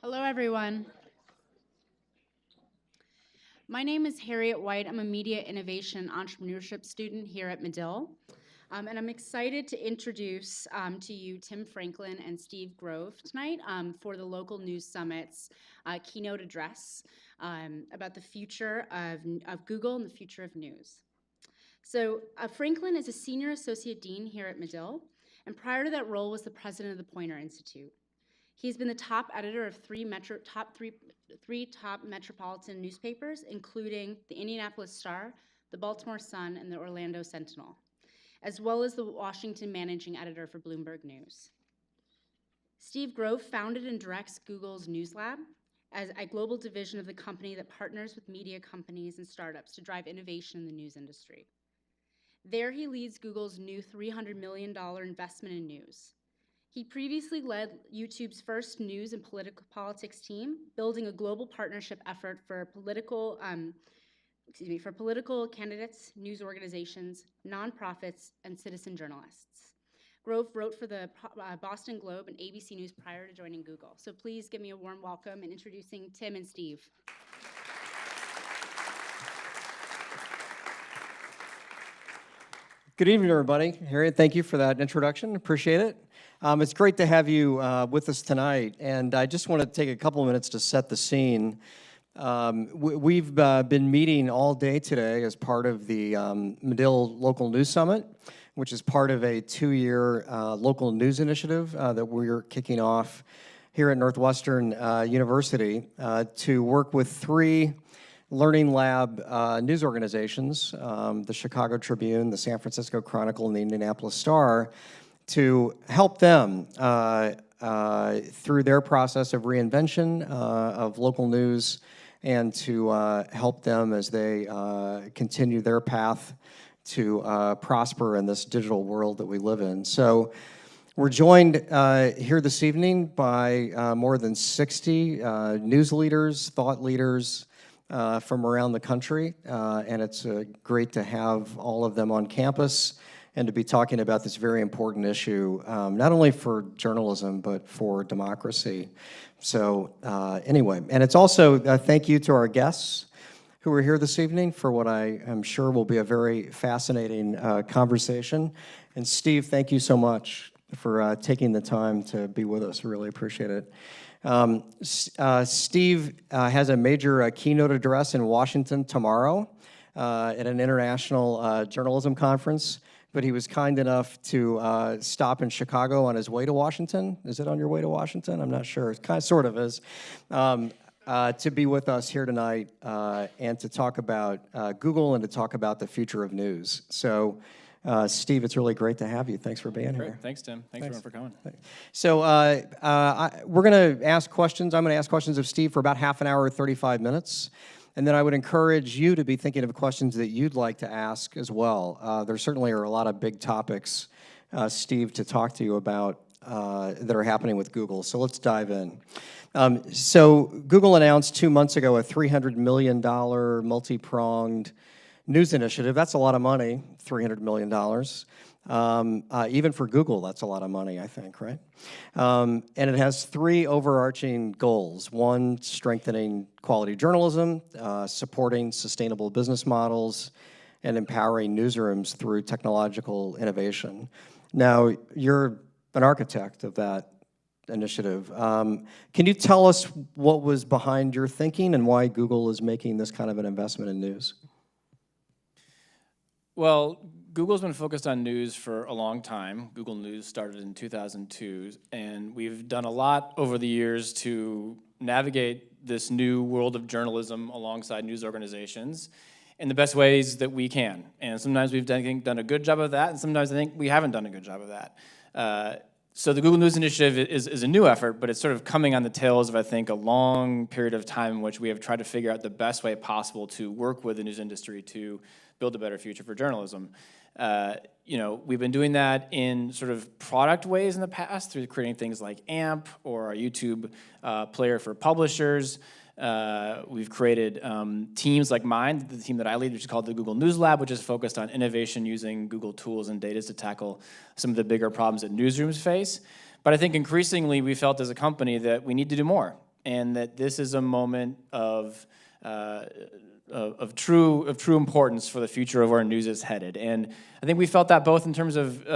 Hello, everyone. My name is Harriet White. I'm a media innovation entrepreneurship student here at Medill. And I'm excited to introduce to you Tim Franklin and Steve Grove tonight for the Local News Summit's keynote address about the future of Google and the future of news. So Franklin is a senior associate dean here at Medill, and prior to that role was the president of the Poynter Institute. He's been the top editor of three top metropolitan newspapers, including the Indianapolis Star, the Baltimore Sun, and the Orlando Sentinel, as well as the Washington managing editor for Bloomberg News. Steve Grove founded and directs Google's News Lab as a global division of the company that partners with media companies and startups to drive innovation in the news industry. There he leads Google's new $300 million investment in news. He previously led YouTube's first news and politics team, building a global partnership effort for political candidates, news organizations, nonprofits, and citizen journalists. Grove wrote for the Boston Globe and ABC News prior to joining Google. So please give me a warm welcome in introducing Tim and Steve. Good evening, everybody. Harriet, thank you for that introduction. Appreciate it. It's great to have you with us tonight, and I just want to take a couple of minutes to set the scene. We've been meeting all day today as part of the Medill Local News Summit, which is part of a 2-year local news initiative that we're kicking off here at Northwestern University to work with 3 Learning Lab news organizations, the Chicago Tribune, the San Francisco Chronicle, and the Indianapolis Star, to help them through their process of reinvention of local news and to help them as they continue their path to prosper in this digital world that we live in. So we're joined here this evening by more than 60 news leaders, thought leaders, from around the country, and it's great to have all of them on campus and to be talking about this very important issue, not only for journalism, but for democracy. So anyway, and it's also a thank you to our guests who are here this evening for what I am sure will be a very fascinating conversation. And Steve, thank you so much for taking the time to be with us. I really appreciate it. Steve has a major keynote address in Washington tomorrow at an international journalism conference, but he was kind enough to stop in Chicago on his way to Washington. Is it on your way to Washington? I'm not sure. It kind of sort of is. To be with us here tonight and to talk about Google and to talk about the future of news. So Steve, it's really great to have you. Thanks for being here. Thanks, Tim. Thanks everyone for coming. So we're going to ask questions. I'm going to ask questions of Steve for about half an hour, 35 minutes. And then I would encourage you to be thinking of questions that you'd like to ask as well. There certainly are a lot of big topics, Steve, to talk to you about that are happening with Google. So let's dive in. So Google announced 2 months ago a $300 million multi-pronged news initiative. That's a lot of money, $300 million. Even for Google, that's a lot of money, I think, right? And it has 3 overarching goals. 1, strengthening quality journalism, supporting sustainable business models, and empowering newsrooms through technological innovation. Now, you're an architect of that initiative. Can you tell us what was behind your thinking and why Google is making this kind of an investment in news? Well, Google's been focused on news for a long time. Google News started in 2002, and we've done a lot over the years to navigate this new world of journalism alongside news organizations in the best ways that we can. And sometimes we've done a good job of that, and sometimes I think we haven't done a good job of that. So the Google News Initiative is a new effort, but it's sort of coming on the tails of, I think, a long period of time in which we have tried to figure out the best way possible to work with the news industry to build a better future for journalism. We've been doing that in sort of product ways in the past through creating things like AMP or our YouTube player for publishers. We've created teams like mine, the team that I lead, which is called the Google News Lab, which is focused on innovation using Google tools and data to tackle some of the bigger problems that newsrooms face. But I think increasingly we felt as a company that we need to do more. and that this is a moment of true importance for the future of where news is headed. And I think we felt that both in terms of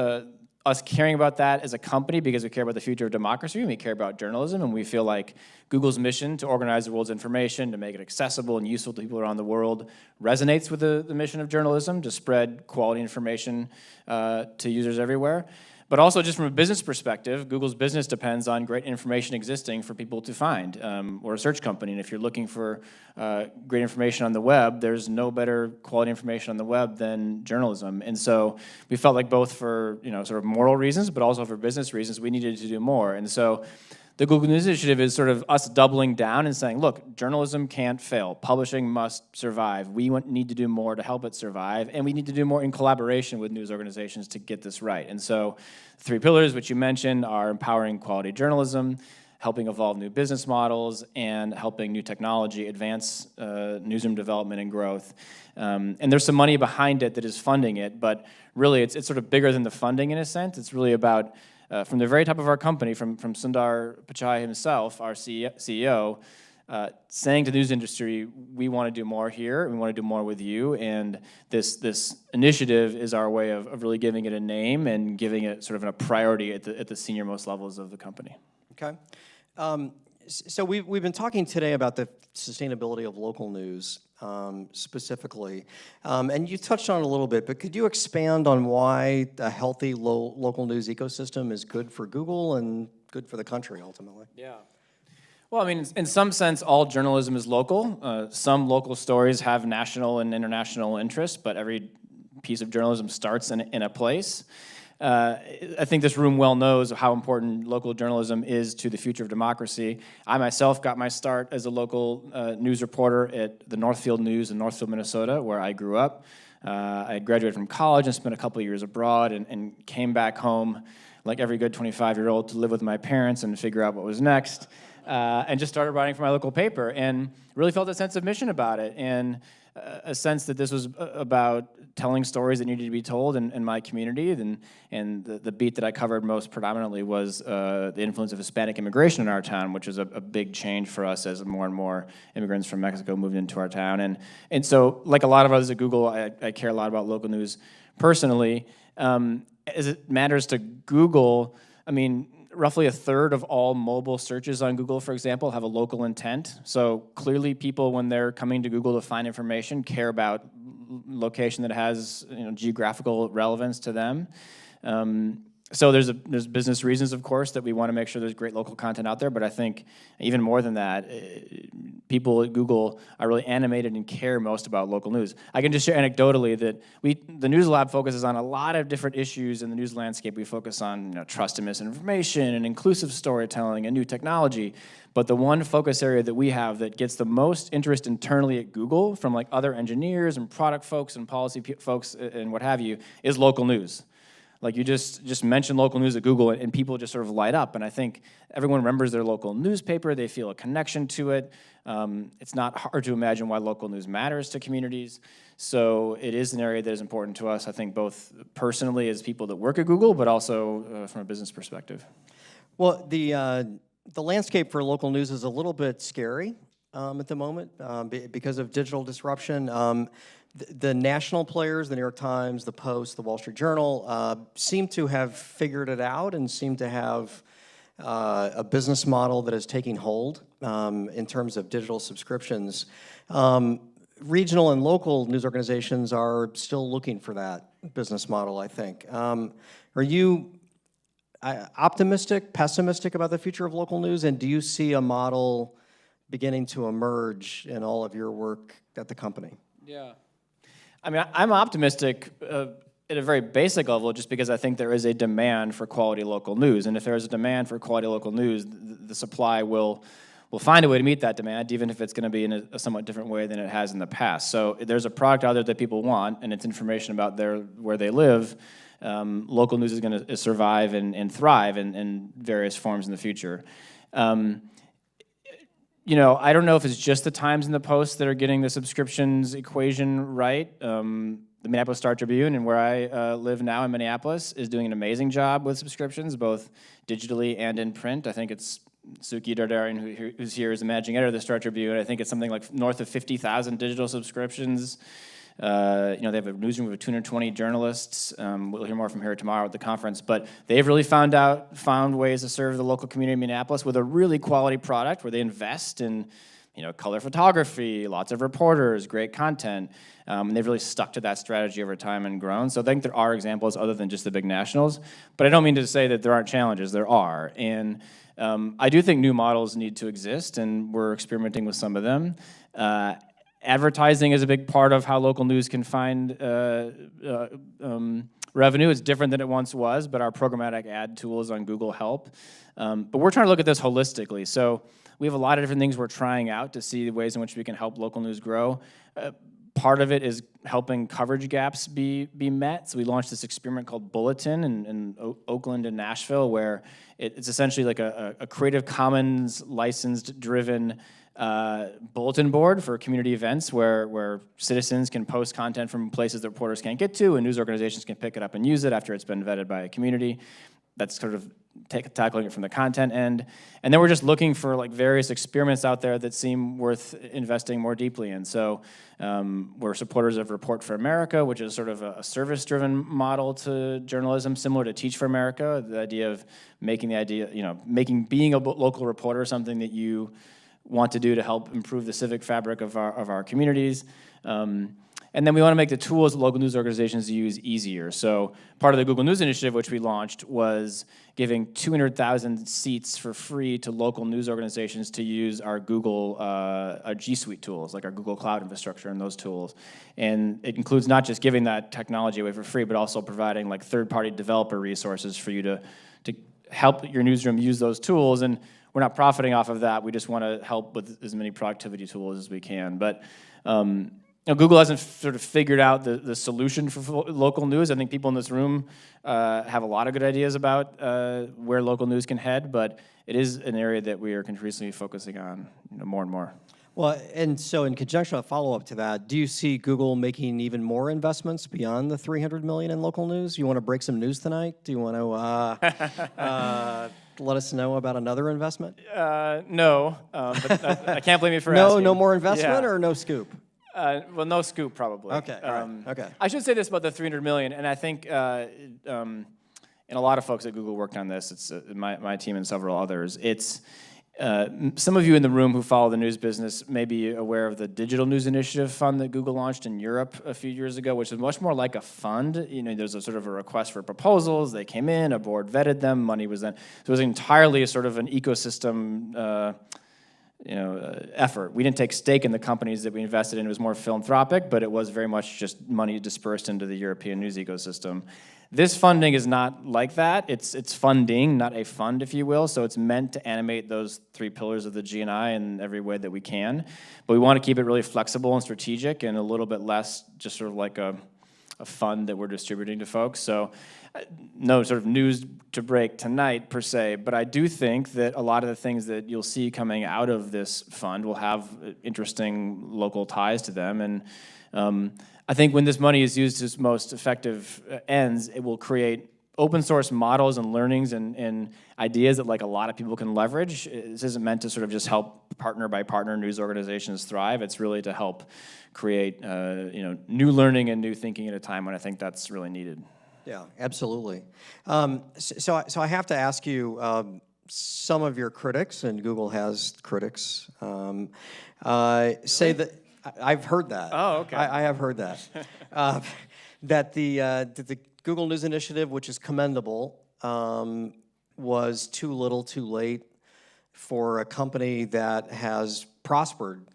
us caring about that as a company because we care about the future of democracy and we care about journalism, and we feel like Google's mission to organize the world's information, to make it accessible and useful to people around the world resonates with the mission of journalism, to spread quality information to users everywhere. But also just from a business perspective, Google's business depends on great information existing for people to find. We're a search company, and if you're looking for great information on the web, there's no better quality information on the web than journalism. And so we felt like both for sort of moral reasons, but also for business reasons, we needed to do more. And so the Google News Initiative is sort of us doubling down and saying, look, journalism can't fail. Publishing must survive. We need to do more to help it survive, and we need to do more in collaboration with news organizations to get this right. And so the 3 pillars, which you mentioned, are empowering quality journalism, helping evolve new business models, and helping new technology advance newsroom development and growth. And there's some money behind it that is funding it, but really it's sort of bigger than the funding in a sense. It's really about from the very top of our company, from Sundar Pichai himself, our CEO, saying to the news industry, we want to do more here, we want to do more with you, and this initiative is our way of really giving it a name and giving it sort of a priority at the senior most levels of the company. Okay. So we've been talking today about the sustainability of local news specifically, and you touched on it a little bit, but could you expand on why a healthy local news ecosystem is good for Google and good for the country ultimately? Yeah. Well, I mean, in some sense, all journalism is local. Some local stories have national and international interest, but every piece of journalism starts in a place. I think this room well knows how important local journalism is to the future of democracy. I myself got my start as a local news reporter at the Northfield News in Northfield, Minnesota, where I grew up. I graduated from college and spent a couple of years abroad and came back home, like every good 25-year-old, to live with my parents and figure out what was next. And just started writing for my local paper and really felt a sense of mission about it, and a sense that this was about telling stories that needed to be told in my community. And the beat that I covered most predominantly was the influence of Hispanic immigration in our town, which is a big change for us as more and more immigrants from Mexico moved into our town. And so, like a lot of others at Google, I care a lot about local news personally. As it matters to Google, I mean, roughly a third of all mobile searches on Google, for example, have a local intent. So clearly people, when they're coming to Google to find information, care about location that has geographical relevance to them. So there's business reasons, of course, that we want to make sure there's great local content out there, but I think even more than that, people at Google are really animated and care most about local news. I can just share anecdotally that the News Lab focuses on a lot of different issues in the news landscape. We focus on trust and misinformation and inclusive storytelling and new technology, but the one focus area that we have that gets the most interest internally at Google from like other engineers and product folks and policy folks and what have you is local news. Like you just mention local news at Google and people just sort of light up. And I think everyone remembers their local newspaper. They feel a connection to it. It's not hard to imagine why local news matters to communities. So it is an area that is important to us, I think, both personally as people that work at Google, but also from a business perspective. Well, the landscape for local news is a little bit scary at the moment because of digital disruption. The national players, the New York Times, the Post, the Wall Street Journal, seem to have figured it out and seem to have a business model that is taking hold in terms of digital subscriptions. Regional and local news organizations are still looking for that business model, I think. Are you optimistic, pessimistic about the future of local news, and do you see a model beginning to emerge in all of your work at the company? Yeah. I mean, I'm optimistic at a very basic level just because I think there is a demand for quality local news. And if there is a demand for quality local news, the supply will find a way to meet that demand, even if it's going to be in a somewhat different way than it has in the past. So there's a product out there that people want, and it's information about where they live. Local news is going to survive and thrive in various forms in the future. I don't know if it's just the Times and the Post that are getting the subscriptions equation right. The Minneapolis Star-Tribune, and where I live now in Minneapolis, is doing an amazing job with subscriptions, both digitally and in print. I think it's Suki Dardarian, who's here, is the managing editor of the Star Tribune. I think it's something like north of 50,000 digital subscriptions. They have a newsroom with 220 journalists. We'll hear more from here tomorrow at the conference. But they've really found ways to serve the local community of Minneapolis with a really quality product where they invest in color photography, lots of reporters, great content. And they've really stuck to that strategy over time and grown. So I think there are examples other than just the big nationals. But I don't mean to say that there aren't challenges. There are. And I do think new models need to exist, and we're experimenting with some of them. Advertising is a big part of how local news can find revenue. It's different than it once was, but our programmatic ad tools on Google help. But we're trying to look at this holistically. So we have a lot of different things we're trying out to see the ways in which we can help local news grow. Part of it is helping coverage gaps be met. So we launched this experiment called Bulletin in Oakland and Nashville, where it's essentially like a Creative Commons licensed driven bulletin board for community events where citizens can post content from places that reporters can't get to, and news organizations can pick it up and use it after it's been vetted by a community. That's sort of tackling it from the content end. And then we're just looking for like various experiments out there that seem worth investing more deeply in. So we're supporters of Report for America, which is sort of a service-driven model to journalism, similar to Teach for America, the idea of being a local reporter something that you want to do to help improve the civic fabric of our communities. And then we want to make the tools that local news organizations use easier. So part of the Google News Initiative, which we launched, was giving 200,000 seats for free to local news organizations to use our Google G Suite tools, like our Google Cloud infrastructure and those tools. And it includes not just giving that technology away for free, but also providing like third-party developer resources for you to help your newsroom use those tools. And we're not profiting off of that. We just want to help with as many productivity tools as we can. But Google hasn't sort of figured out the solution for local news. I think people in this room have a lot of good ideas about where local news can head, but it is an area that we are increasingly focusing on more and more. Well, and so in conjunction, a follow-up to that, do you see Google making even more investments beyond the $300 million in local news? You want to break some news tonight? Do you want to let us know about another investment? No, but I can't blame you for asking. No more investment, Yeah. or no scoop? Well, no scoop, probably. Okay, all right, okay. I should say this about the $300 million, and I think, and a lot of folks at Google worked on this. It's my team and several others. It's some of you in the room who follow the news business may be aware of the Digital News Initiative Fund that Google launched in Europe a few years ago, which is much more like a fund. There's a sort of a request for proposals. They came in, a board vetted them, money was then. So it was entirely a sort of an ecosystem effort. We didn't take stake in the companies that we invested in. It was more philanthropic, but it was very much just money dispersed into the European news ecosystem. This funding is not like that. It's funding, not a fund, if you will. So it's meant to animate those three pillars of the G&I in every way that we can. But we want to keep it really flexible and strategic and a little bit less just sort of like a fund that we're distributing to folks. So no sort of news to break tonight per se, but I do think that a lot of the things that you'll see coming out of this fund will have interesting local ties to them. And I think when this money is used to its most effective ends, it will create open source models and learnings and ideas that like a lot of people can leverage. This isn't meant to sort of just help partner by partner news organizations thrive. It's really to help create new learning and new thinking at a time when I think that's really needed. Yeah, absolutely. So I have to ask you, some of your critics, and Google has critics, say that, I've heard that. Oh, okay. I have heard that. That the Google News Initiative, which is commendable, was too little too late for a company that has prospered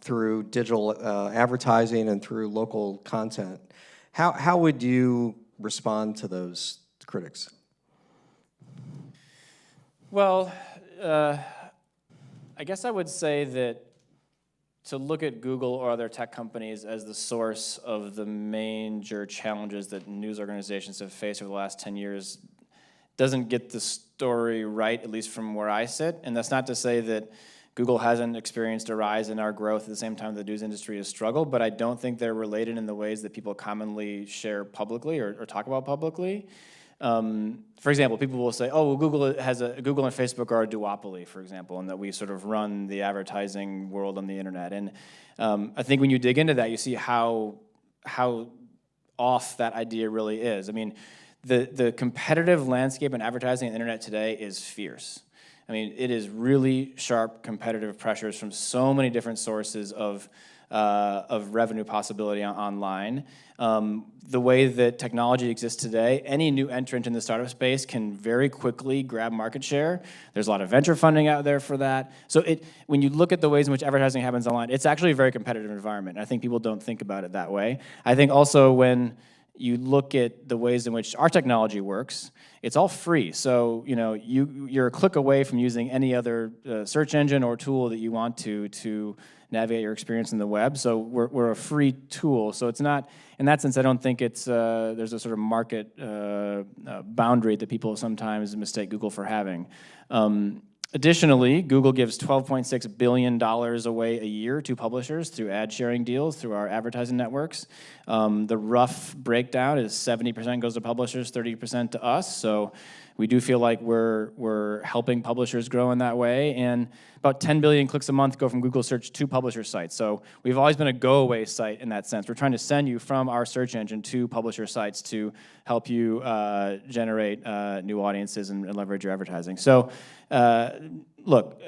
through digital advertising and through local content. How would you respond to those critics? Well, I guess I would say that to look at Google or other tech companies as the source of the major challenges that news organizations have faced over the last 10 years doesn't get the story right, at least from where I sit. And that's not to say that Google hasn't experienced a rise in our growth at the same time the news industry has struggled, but I don't think they're related in the ways that people commonly share publicly or talk about publicly. For example, people will say, "Oh, well, Google and Facebook are a duopoly," for example, and that we sort of run the advertising world on the internet. And I think when you dig into that, you see how off that idea really is. I mean, the competitive landscape in advertising and the internet today is fierce. I mean, it is really sharp competitive pressures from so many different sources of revenue possibility online. The way that technology exists today, any new entrant in the startup space can very quickly grab market share. There's a lot of venture funding out there for that. So when you look at the ways in which advertising happens online, it's actually a very competitive environment. I think people don't think about it that way. I think also when you look at the ways in which our technology works, it's all free. So you're a click away from using any other search engine or tool that you want to navigate your experience in the web. So we're a free tool. So it's not, in that sense, I don't think it's there's a sort of market boundary that people sometimes mistake Google for having. Additionally, Google gives $12.6 billion away a year to publishers through ad sharing deals through our advertising networks. The rough breakdown is 70% goes to publishers, 30% to us. So we do feel like we're helping publishers grow in that way. And about 10 billion clicks a month go from Google search to publisher sites. So we've always been a go-away site in that sense. We're trying to send you from our search engine to publisher sites to help you generate new audiences and leverage your advertising. So look,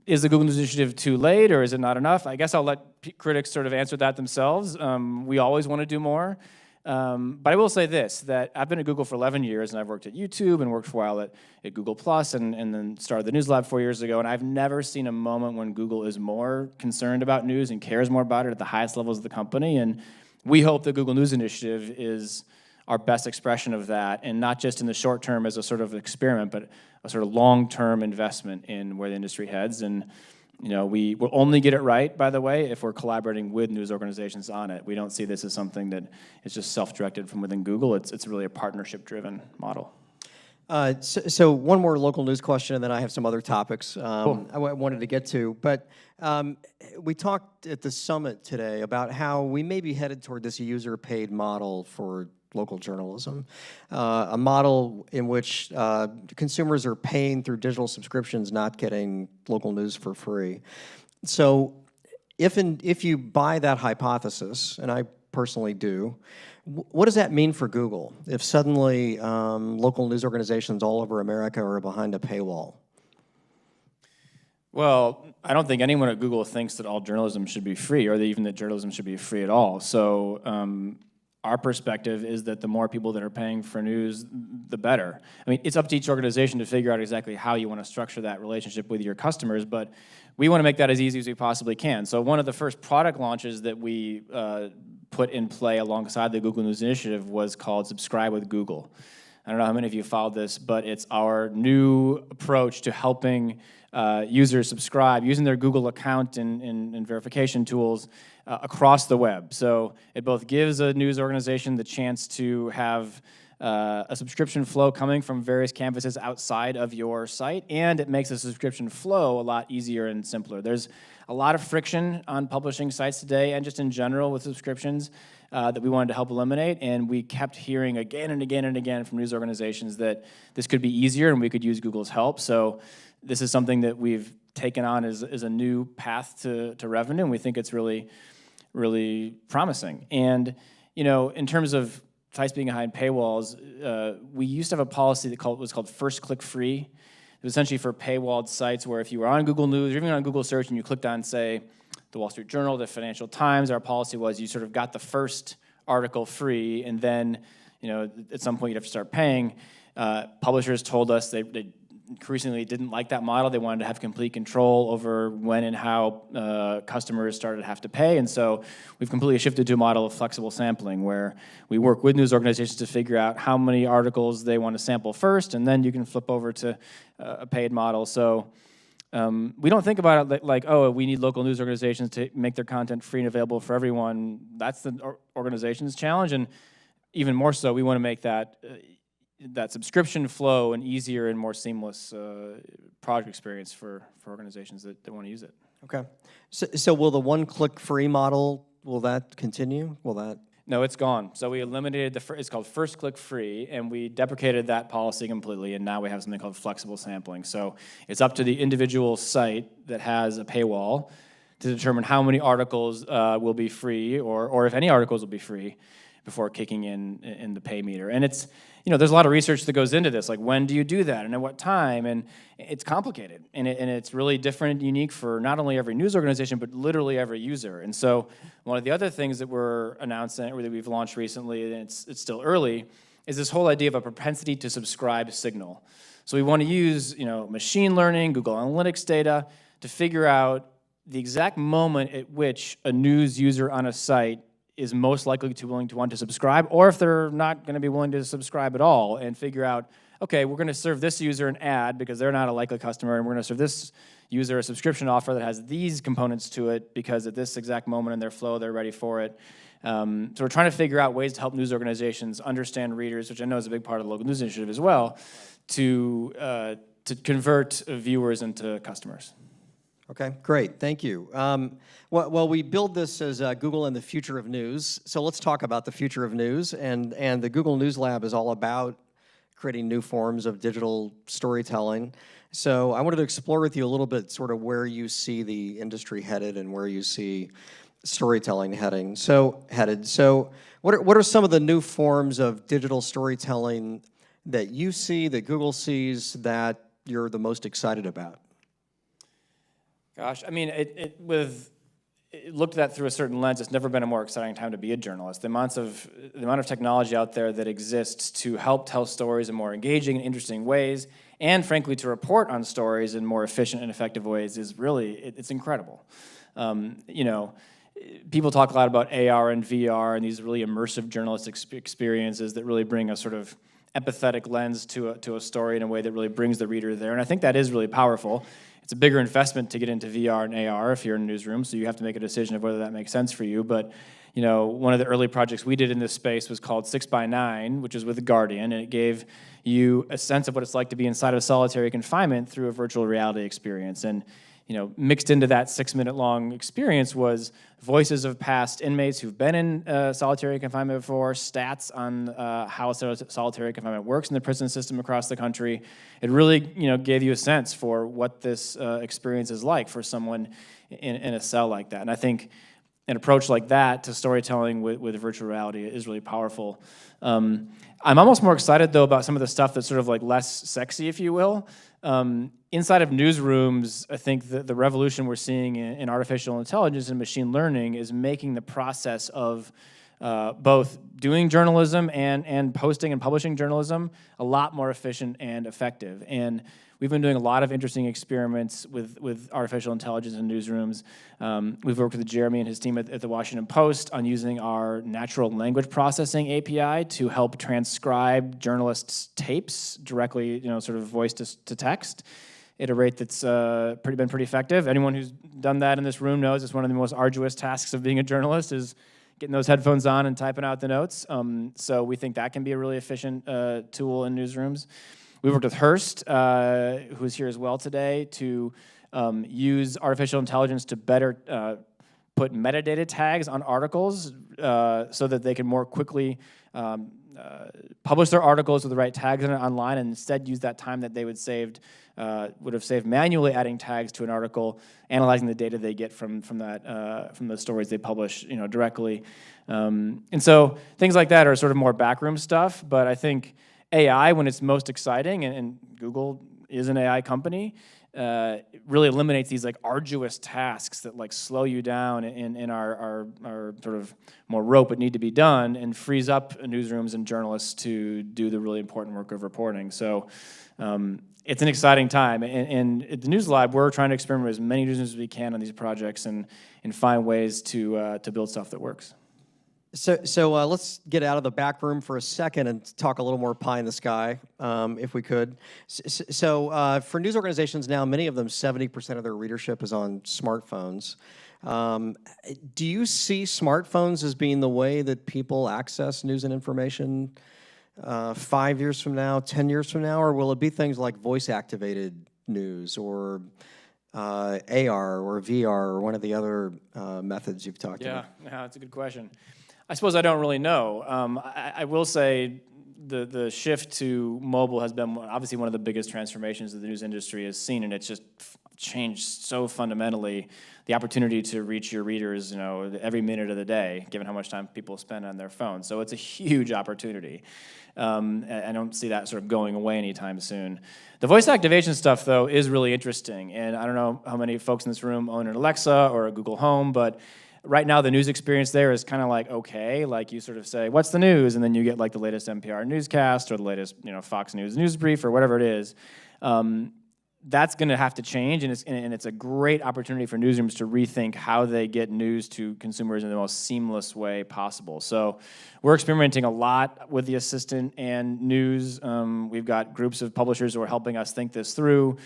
is the Google News Initiative too late or is it not enough? I guess I'll let critics sort of answer that themselves. We always want to do more. But I will say this, that I've been at Google for 11 years, and I've worked at YouTube and worked for a while at Google Plus and then started the News Lab 4 years ago, and I've never seen a moment when Google is more concerned about news and cares more about it at the highest levels of the company. And we hope the Google News Initiative is our best expression of that, and not just in the short term as a sort of experiment, but a sort of long-term investment in where the industry heads. And we will only get it right, by the way, if we're collaborating with news organizations on it. We don't see this as something that is just self-directed from within Google. It's really a partnership-driven model. So one more local news question, and then I have some other topics Cool. I wanted to get to. But we talked at the summit today about how we may be headed toward this user-paid model for local journalism, a model in which consumers are paying through digital subscriptions, not getting local news for free. So if you buy that hypothesis, and I personally do, what does that mean for Google if suddenly local news organizations all over America are behind a paywall? Well, I don't think anyone at Google thinks that all journalism should be free, or that even that journalism should be free at all. So our perspective is that the more people that are paying for news, the better. I mean, it's up to each organization to figure out exactly how you want to structure that relationship with your customers, but we want to make that as easy as we possibly can. So one of the first product launches that we put in play alongside the Google News Initiative was called Subscribe with Google. I don't know how many of you followed this, but it's our new approach to helping users subscribe using their Google account and verification tools across the web. So it both gives a news organization the chance to have a subscription flow coming from various campuses outside of your site, and it makes the subscription flow a lot easier and simpler. There's a lot of friction on publishing sites today, and just in general with subscriptions that we wanted to help eliminate, and we kept hearing again and again and again from news organizations that this could be easier and we could use Google's help. So this is something that we've taken on as a new path to revenue, and we think it's really, really promising. And in terms of sites being behind paywalls, we used to have a policy that was called First Click Free. It was essentially for paywalled sites where if you were on Google News or even on Google Search and you clicked on, say, the Wall Street Journal, the Financial Times, our policy was you sort of got the first article free, and then at some point you'd have to start paying. Publishers told us they increasingly didn't like that model. They wanted to have complete control over when and how customers started to have to pay. And so we've completely shifted to a model of flexible sampling where we work with news organizations to figure out how many articles they want to sample first, and then you can flip over to a paid model. So we don't think about it like, oh, we need local news organizations to make their content free and available for everyone. That's the organization's challenge. And even more so, we want to make that subscription flow an easier and more seamless product experience for organizations that want to use it. Okay. So will the one-click free model, will that continue? No, it's gone. So we eliminated it's called first click free, and we deprecated that policy completely, and now we have something called flexible sampling. So it's up to the individual site that has a paywall to determine how many articles will be free, or if any articles will be free, before kicking in the pay meter. And it's, there's a lot of research that goes into this, like when do you do that and at what time, and it's complicated, and it's really different and unique for not only every news organization, but literally every user. And so one of the other things that we're announcing, or that we've launched recently, and it's still early, is this whole idea of a propensity to subscribe signal. So we want to use, machine learning, Google Analytics data to figure out the exact moment at which a news user on a site is most likely to willing to want to subscribe, or if they're not going to be willing to subscribe at all, and figure out, okay, we're going to serve this user an ad because they're not a likely customer, and we're going to serve this user a subscription offer that has these components to it because at this exact moment in their flow, they're ready for it. So we're trying to figure out ways to help news organizations understand readers, which I know is a big part of the local news initiative as well, to convert viewers into customers. Okay, great, thank you. Well, we build this as Google and the future of news, so let's talk about the future of news, and the Google News Lab is all about creating new forms of digital storytelling. So I wanted to explore with you a little bit sort of where you see the industry headed and where you see storytelling headed. So what are some of the new forms of digital storytelling that you see, that Google sees, that you're the most excited about? Gosh, I mean, looked at that through a certain lens, it's never been a more exciting time to be a journalist. The amount of technology out there that exists to help tell stories in more engaging and interesting ways, and frankly to report on stories in more efficient and effective ways is really, it's incredible. People talk a lot about AR and VR and these really immersive journalistic experiences that really bring a sort of empathetic lens to a story in a way that really brings the reader there, and I think that is really powerful. It's a bigger investment to get into VR and AR if you're in a newsroom, so you have to make a decision of whether that makes sense for you. But one of the early projects we did in this space was called 6x9, which is with The Guardian, and it gave you a sense of what it's like to be inside of solitary confinement through a virtual reality experience. And mixed into that 6-minute-long experience was voices of past inmates who've been in solitary confinement before, stats on how solitary confinement works in the prison system across the country. It really, gave you a sense for what this experience is like for someone in a cell like that. And I think an approach like that to storytelling with virtual reality is really powerful. I'm almost more excited, though, about some of the stuff that's sort of like less sexy, if you will. Inside of newsrooms, I think the revolution we're seeing in artificial intelligence and machine learning is making the process of both doing journalism and posting and publishing journalism a lot more efficient and effective. And we've been doing a lot of interesting experiments with artificial intelligence in newsrooms. We've worked with Jeremy and his team at the Washington Post on using our natural language processing API to help transcribe journalists' tapes directly, sort of voice to text at a rate that's been pretty effective. Anyone who's done that in this room knows it's one of the most arduous tasks of being a journalist is getting those headphones on and typing out the notes. So we think that can be a really efficient tool in newsrooms. We worked with Hearst, who's here as well today, to use artificial intelligence to better put metadata tags on articles so that they can more quickly publish their articles with the right tags in it online, and instead use that time that they would have saved manually adding tags to an article, analyzing the data they get from the stories they publish, directly. And so things like that are sort of more backroom stuff, but I think AI, when it's most exciting, and Google is an AI company, it really eliminates these like arduous tasks that like slow you down in our sort of more rote but need to be done, and frees up newsrooms and journalists to do the really important work of reporting. So it's an exciting time, and at the News Lab, we're trying to experiment with as many newsrooms as we can on these projects and find ways to build stuff that works. So let's get out of the back room for a second and talk a little more pie in the sky, if we could. So for news organizations now, many of them, 70% of their readership is on smartphones. Do you see smartphones as being the way that people access news and information 5 years from now, 10 years from now, or will it be things like voice-activated news or AR or VR or one of the other methods you've talked about? Yeah, that's a good question. I suppose I don't really know. I will say the shift to mobile has been obviously one of the biggest transformations that the news industry has seen, and it's just changed so fundamentally the opportunity to reach your readers, every minute of the day, given how much time people spend on their phones. So it's a huge opportunity. I don't see that sort of going away anytime soon. The voice activation stuff, though, is really interesting, and I don't know how many folks in this room own an Alexa or a Google Home, but right now, the news experience there is kind of like, okay, like you sort of say, what's the news? And then you get like the latest NPR newscast or the latest, Fox News news brief or whatever it is. That's going to have to change, and it's a great opportunity for newsrooms to rethink how they get news to consumers in the most seamless way possible. So we're experimenting a lot with the Assistant and news. We've got groups of publishers who are helping us think this through.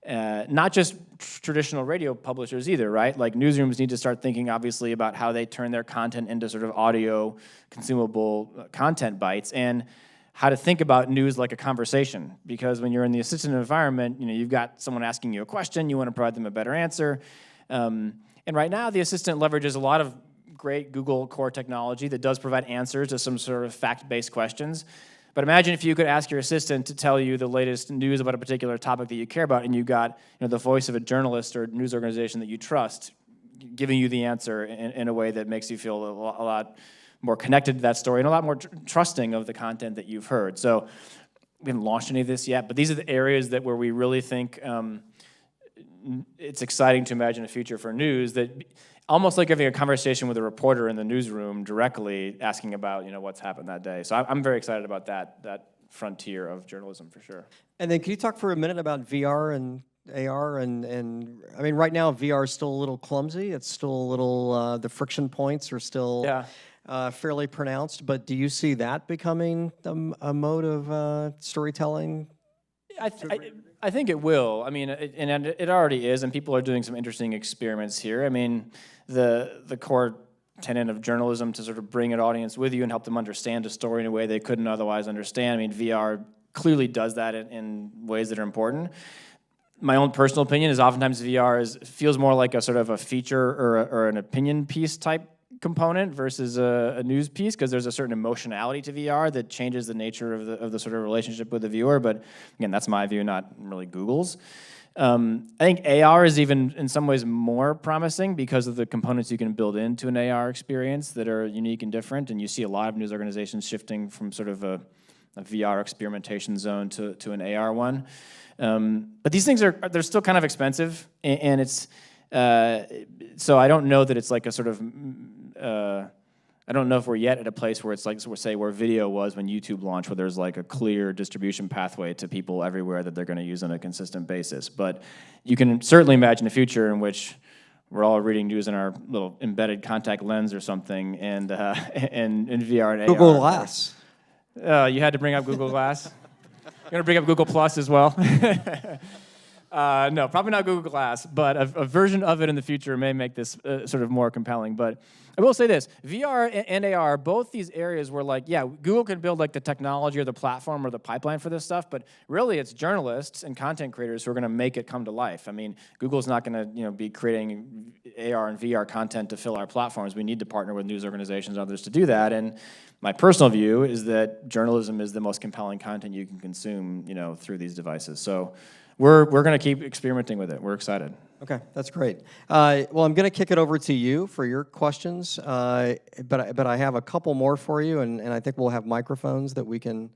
Not just traditional radio publishers either, right? Like newsrooms need to start thinking, obviously, about how they turn their content into sort of audio consumable content bites, and how to think about news like a conversation. Because when you're in the assistant environment, you've got someone asking you a question, you want to provide them a better answer. And right now, the assistant leverages a lot of great Google core technology that does provide answers to some sort of fact-based questions. But imagine if you could ask your assistant to tell you the latest news about a particular topic that you care about, and you got the voice of a journalist or news organization that you trust giving you the answer in a way that makes you feel a lot more connected to that story and a lot more trusting of the content that you've heard. So we haven't launched any of this yet, but these are the areas where we really think it's exciting to imagine a future for news that almost like having a conversation with a reporter in the newsroom directly asking about what's happened that day. So I'm very excited about that frontier of journalism for sure. And then can you talk for a minute about VR and AR? And I mean, right now VR is still a little clumsy. It's still a little, the friction points are still fairly pronounced. But do you see that becoming a mode of storytelling? I think it will. I mean, and it already is, and people are doing some interesting experiments here. I mean, the core tenet of journalism to sort of bring an audience with you and help them understand a story in a way they couldn't otherwise understand. I mean, VR clearly does that in ways that are important. My own personal opinion is oftentimes VR feels more like a sort of a feature or an opinion piece type component versus a news piece, because there's a certain emotionality to VR that changes the nature of the sort of relationship with the viewer. But again, that's my view, not really Google's. I think AR is even in some ways more promising because of the components you can build into an AR experience that are unique and different. And you see a lot of news organizations shifting from sort of a VR experimentation zone to an AR one. But these things they're still kind of expensive, and it's so I don't know that it's like a sort of I don't know if we're yet at a place where it's like, say, where video was when YouTube launched, where there's like a clear distribution pathway to people everywhere that they're going to use on a consistent basis. But you can certainly imagine a future in which we're all reading news in our little embedded contact lens or something, and in VR and AR. Google Glass. You had to bring up Google Glass. You're going to bring up Google Plus as well? No, probably not Google Glass, but a version of it in the future may make this sort of more compelling. But I will say this, VR and AR, both these areas where Google can build like the technology or the platform or the pipeline for this stuff, but really it's journalists and content creators who are going to make it come to life. I mean, Google's not going to be creating AR and VR content to fill our platforms. We need to partner with news organizations and others to do that. And my personal view is that journalism is the most compelling content you can consume, through these devices. So we're going to keep experimenting with it. We're excited. Okay, that's great. Well, I'm going to kick it over to you for your questions, but I have a couple more for you, and I think we'll have microphones that we can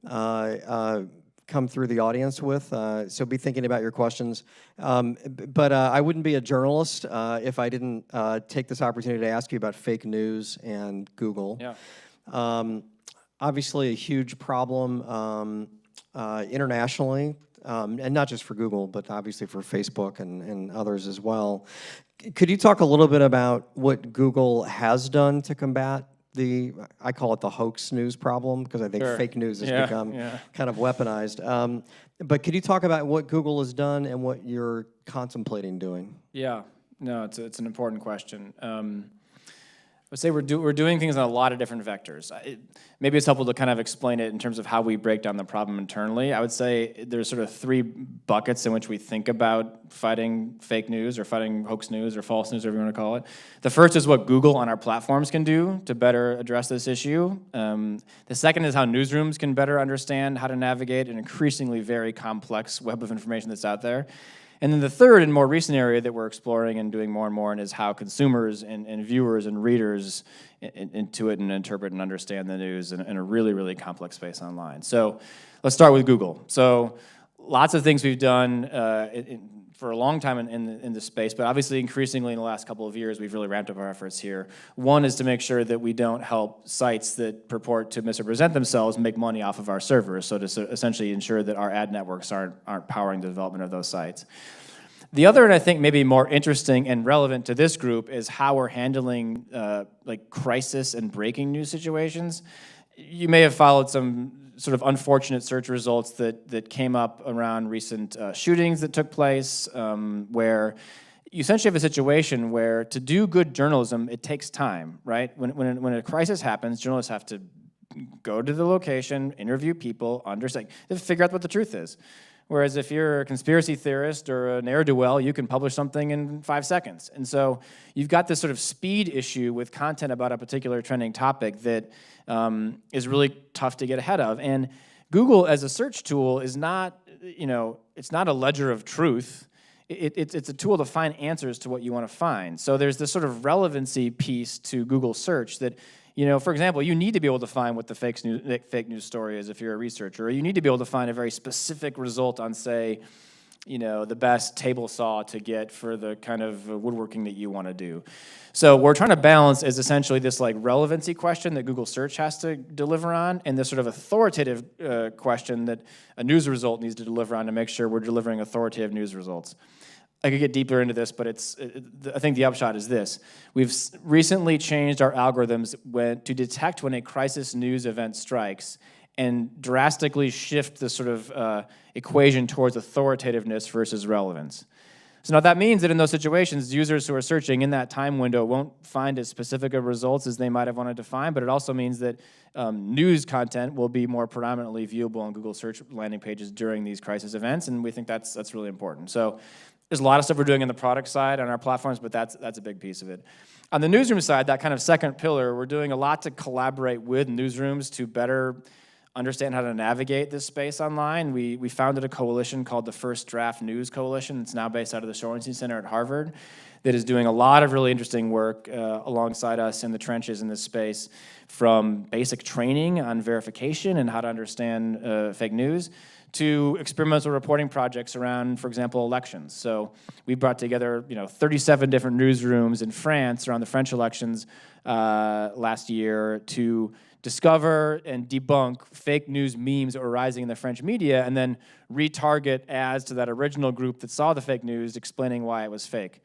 come through the audience with. So be thinking about your questions. But I wouldn't be a journalist if I didn't take this opportunity to ask you about fake news and Google. Yeah. Obviously, a huge problem internationally. And not just for Google, but obviously for Facebook and others as well. Could you talk a little bit about what Google has done to combat I call it the hoax news problem, because I think fake news has become kind of weaponized. But could you talk about what Google has done and what you're contemplating doing? Yeah, no, it's an important question. would say we're doing things on a lot of different vectors. Maybe it's helpful to kind of explain it in terms of how we break down the problem internally. I would say there's sort of 3 buckets in which we think about fighting fake news or fighting hoax news or false news, whatever you want to call it. The first is what Google on our platforms can do to better address this issue. The second is how newsrooms can better understand how to navigate an increasingly very complex web of information that's out there. And then the third and more recent area that we're exploring and doing more and more in is how consumers and viewers and readers intuit and interpret and understand the news in a really, really complex space online. So let's start with Google. So lots of things we've done for a long time in this space, but obviously increasingly in the last couple of years, we've really ramped up our efforts here. One is to make sure that we don't help sites that purport to misrepresent themselves make money off of our servers, so to essentially ensure that our ad networks aren't powering the development of those sites. The other, and I think maybe more interesting and relevant to this group, is how we're handling like crisis and breaking news situations. You may have followed some sort of unfortunate search results that came up around recent shootings that took place, where you essentially have a situation where to do good journalism, it takes time, right? When a crisis happens, journalists have to go to the location, interview people, understand, figure out what the truth is. Whereas if you're a conspiracy theorist or a ne'er-do-well, you can publish something in 5 seconds. And so you've got this sort of speed issue with content about a particular trending topic that is really tough to get ahead of. And Google as a search tool is not, it's not a ledger of truth. It's a tool to find answers to what you want to find. So there's this sort of relevancy piece to Google search that, for example, you need to be able to find what the fake news story is if you're a researcher, or you need to be able to find a very specific result on, say, the best table saw to get for the kind of woodworking that you want to do. So what we're trying to balance is essentially this like relevancy question that Google search has to deliver on, and this sort of authoritative question that a news result needs to deliver on to make sure we're delivering authoritative news results. I could get deeper into this, but I think the upshot is this. We've recently changed our algorithms to detect when a crisis news event strikes and drastically shift the sort of equation towards authoritativeness versus relevance. So now that means that in those situations, users who are searching in that time window won't find as specific of results as they might have wanted to find, but it also means that news content will be more predominantly viewable on Google search landing pages during these crisis events, and we think that's really important. So there's a lot of stuff we're doing on the product side on our platforms, but that's a big piece of it. On the newsroom side, that kind of second pillar, we're doing a lot to collaborate with newsrooms to better understand how to navigate this space online. We founded a coalition called the First Draft News Coalition. It's now based out of the Shorenstein Center at Harvard that is doing a lot of really interesting work alongside us in the trenches in this space, from basic training on verification and how to understand fake news to experimental reporting projects around, for example, elections. So we brought together 37 different newsrooms in France around the French elections last year to discover and debunk fake news memes that were rising in the French media, and then retarget ads to that original group that saw the fake news explaining why it was fake.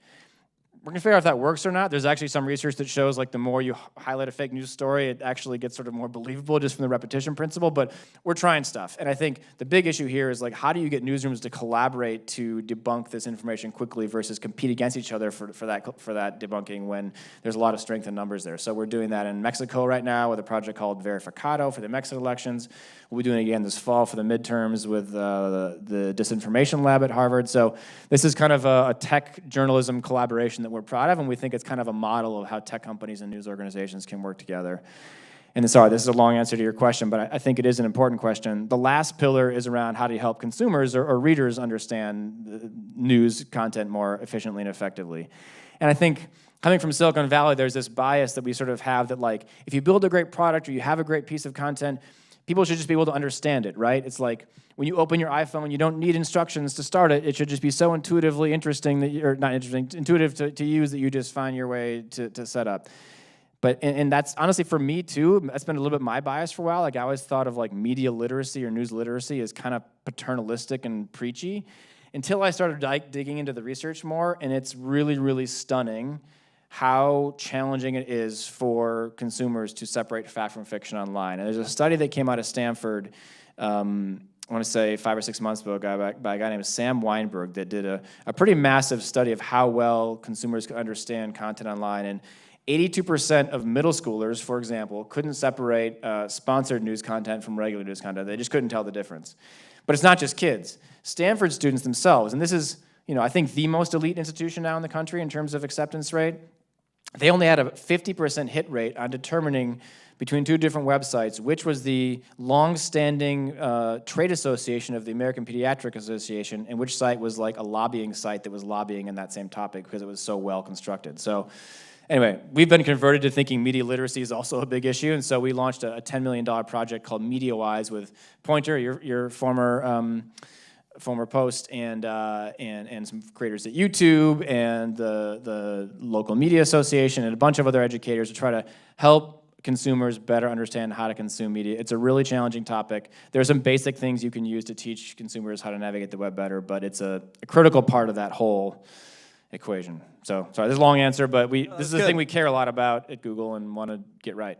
We're going to figure out if that works or not. There's actually some research that shows like the more you highlight a fake news story, it actually gets sort of more believable just from the repetition principle, but we're trying stuff. And I think the big issue here is like, how do you get newsrooms to collaborate to debunk this information quickly versus compete against each other for that debunking when there's a lot of strength in numbers there. So we're doing that in Mexico right now with a project called Verificado for the Mexican elections. We'll be doing it again this fall for the midterms with the Disinformation Lab at Harvard. So this is kind of a tech journalism collaboration that we're proud of, and we think it's kind of a model of how tech companies and news organizations can work together. And sorry, this is a long answer to your question, but I think it is an important question. The last pillar is around how do you help consumers or readers understand news content more efficiently and effectively. And I think coming from Silicon Valley, there's this bias that we sort of have that like, if you build a great product or you have a great piece of content, people should just be able to understand it, right? It's like when you open your iPhone, you don't need instructions to start it. It should just be so intuitively interesting that you're not interesting, intuitive to use that you just find your way to set up. But and that's honestly for me too. That's been a little bit my bias for a while. Like I always thought of like media literacy or news literacy as kind of paternalistic and preachy, until I started digging into the research more, and it's really, really stunning how challenging it is for consumers to separate fact from fiction online. And there's a study that came out of Stanford, I want to say 5 or 6 months ago, by a guy named Sam Weinberg, that did a pretty massive study of how well consumers can understand content online. 82% of middle schoolers, for example, couldn't separate sponsored news content from regular news content. They just couldn't tell the difference. But it's not just kids. Stanford students themselves, and this is, I think the most elite institution now in the country in terms of acceptance rate, they only had a 50% hit rate on determining between two different websites which was the long-standing trade association of the American Pediatric Association and which site was like a lobbying site that was lobbying in that same topic because it was so well constructed. So anyway, we've been converted to thinking media literacy is also a big issue, and so we launched a $10 million project called MediaWise with Pointer, your former post, and some creators at YouTube and the local media association and a bunch of other educators to try to help consumers better understand how to consume media. It's a really challenging topic. There are some basic things you can use to teach consumers how to navigate the web better, but it's a critical part of that whole equation. So, sorry, this is a long answer, but this is the thing we care a lot about at Google and want to get right.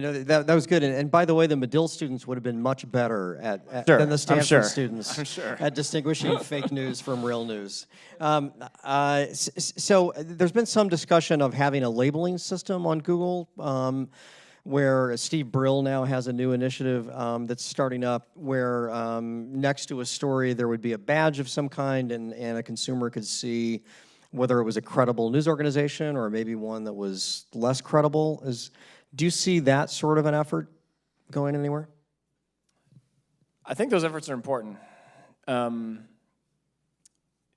No, that was good. And by the way, the Medill students would have been much better than the Stanford students at distinguishing fake news from real news. So there's been some discussion of having a labeling system on Google, where Steve Brill now has a new initiative that's starting up where next to a story there would be a badge of some kind and a consumer could see whether it was a credible news organization or maybe one that was less credible. Do you see that sort of an effort going anywhere? I think those efforts are important.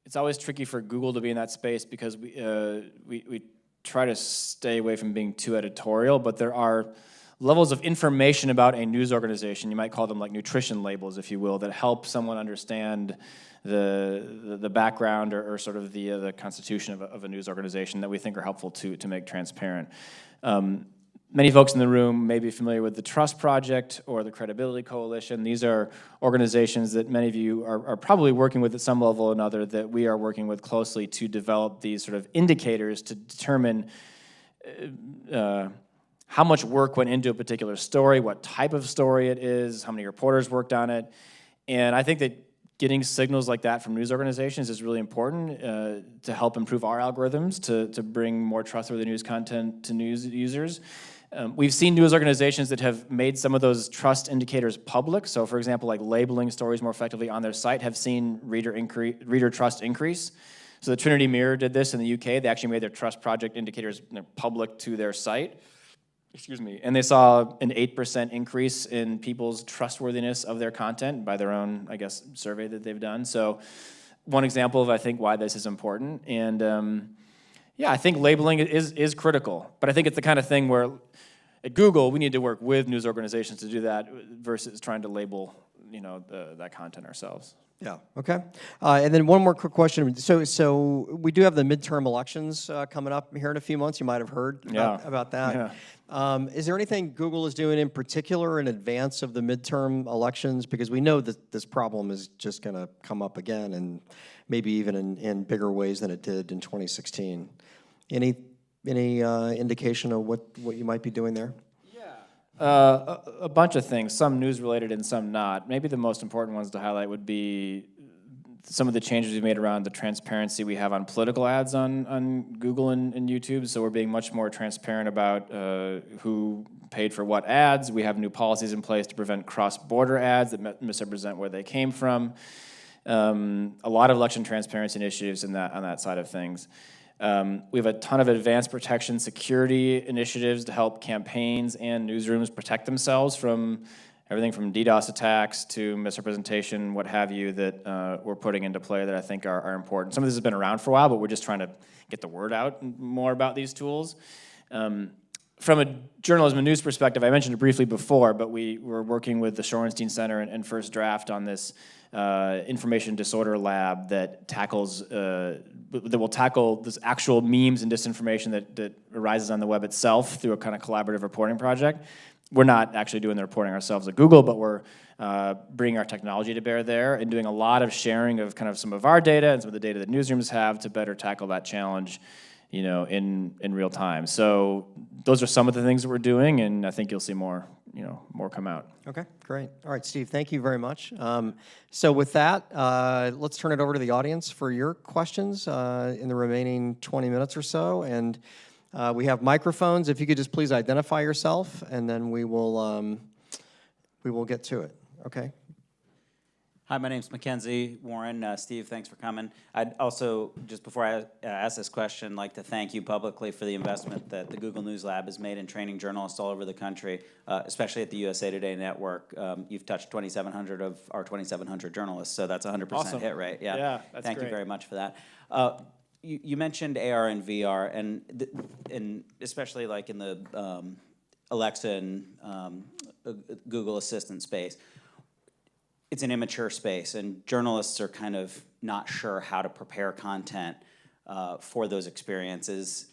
It's always tricky for Google to be in that space because we try to stay away from being too editorial, but there are levels of information about a news organization, you might call them like nutrition labels, if you will, that help someone understand the background or sort of the constitution of a news organization that we think are helpful to make transparent. Many folks in the room may be familiar with the Trust Project or the Credibility Coalition. These are organizations that many of you are probably working with at some level or another that we are working with closely to develop these sort of indicators to determine how much work went into a particular story, what type of story it is, how many reporters worked on it. And I think that getting signals like that from news organizations is really important to help improve our algorithms to bring more trustworthy news content to news users. We've seen news organizations that have made some of those trust indicators public. So, for example, like labeling stories more effectively on their site have seen reader trust increase. So the Trinity Mirror did this in the UK. They actually made their Trust Project indicators public to their site. Excuse me. And they saw an 8% increase in people's trustworthiness of their content by their own, I guess, survey that they've done. So one example of, I think, why this is important. And yeah, I think labeling is critical. But I think it's the kind of thing where at Google, we need to work with news organizations to do that versus trying to label, that content ourselves. Yeah, okay. And then one more quick question. So we do have the midterm elections coming up here in a few months. You might have heard about that. Yeah. Is there anything Google is doing in particular in advance of the midterm elections? Because we know that this problem is just going to come up again and maybe even in bigger ways than it did in 2016. Any indication of what you might be doing there? A bunch of things, some news-related and some not. Maybe the most important ones to highlight would be some of the changes we've made around the transparency we have on political ads on Google and YouTube. So we're being much more transparent about who paid for what ads. We have new policies in place to prevent cross-border ads that misrepresent where they came from. A lot of election transparency initiatives on that side of things. We have a ton of advanced protection security initiatives to help campaigns and newsrooms protect themselves from everything from DDoS attacks to misrepresentation, what have you, that we're putting into play that I think are important. Some of this has been around for a while, but we're just trying to get the word out more about these tools. From a journalism and news perspective, I mentioned it briefly before, but we're working with the Shorenstein Center and First Draft on this information disorder lab that will tackle this actual memes and disinformation that arises on the web itself through a kind of collaborative reporting project. We're not actually doing the reporting ourselves at Google, but we're bringing our technology to bear there and doing a lot of sharing of kind of some of our data and some of the data that newsrooms have to better tackle that challenge, in real time. So those are some of the things that we're doing, and I think you'll see more come out. Okay, great. All right, Steve, thank you very much. So with that, let's turn it over to the audience for your questions in the remaining 20 minutes or so. And We have microphones. If you could just please identify yourself, and then we will get to it. Okay? Hi, my name's Mackenzie Warren. Steve, thanks for coming. I'd also, just before I ask this question, like to thank you publicly for the investment that the Google News Lab has made in training journalists all over the country, especially at the USA Today Network. You've touched 2,700 of our 2,700 journalists, so that's a 100% Awesome. hit rate. Yeah, that's Thank great. you very much for that. You mentioned AR and VR, and especially like in the Alexa and Google Assistant space. It's an immature space, and journalists are kind of not sure how to prepare content for those experiences,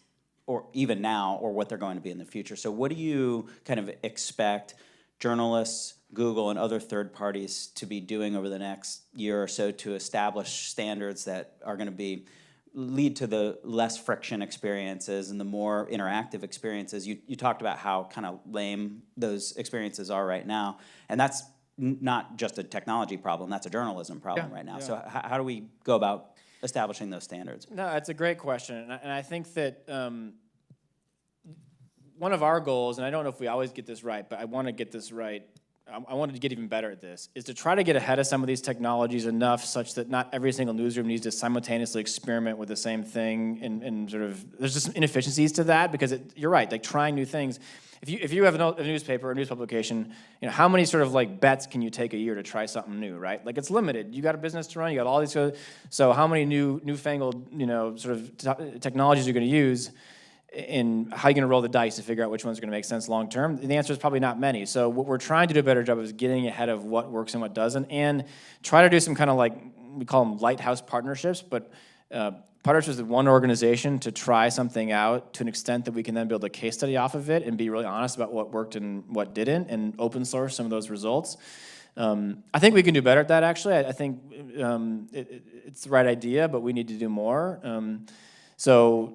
or even now, or what they're going to be in the future. So what do you kind of expect journalists, Google, and other third parties to be doing over the next year or so to establish standards that are going to lead to the less friction experiences and the more interactive experiences? You talked about how kind of lame those experiences are right now, and that's not just a technology problem, that's a journalism problem right now. Yeah. So how do we go about establishing those standards? No, that's a great question, and I think that one of our goals, and I don't know if we always get this right, but I want to get this right. I wanted to get even better at this, is to try to get ahead of some of these technologies enough such that not every single newsroom needs to simultaneously experiment with the same thing, and sort of, there's just inefficiencies to that, because you're right, like trying new things. If you have a newspaper or a news publication, how many sort of like bets can you take a year to try something new, right? Like it's limited. You got a business to run, you got all these, so how many newfangled, sort of technologies you're going to use, and how you're going to roll the dice to figure out which ones are going to make sense long term? The answer is probably not many. So what we're trying to do a better job of is getting ahead of what works and what doesn't, and try to do some kind of like, we call them lighthouse partnerships, but partnerships with one organization to try something out to an extent that we can then build a case study off of it and be really honest about what worked and what didn't, and open source some of those results. I think we can do better at that, actually. I think it's the right idea, but we need to do more. So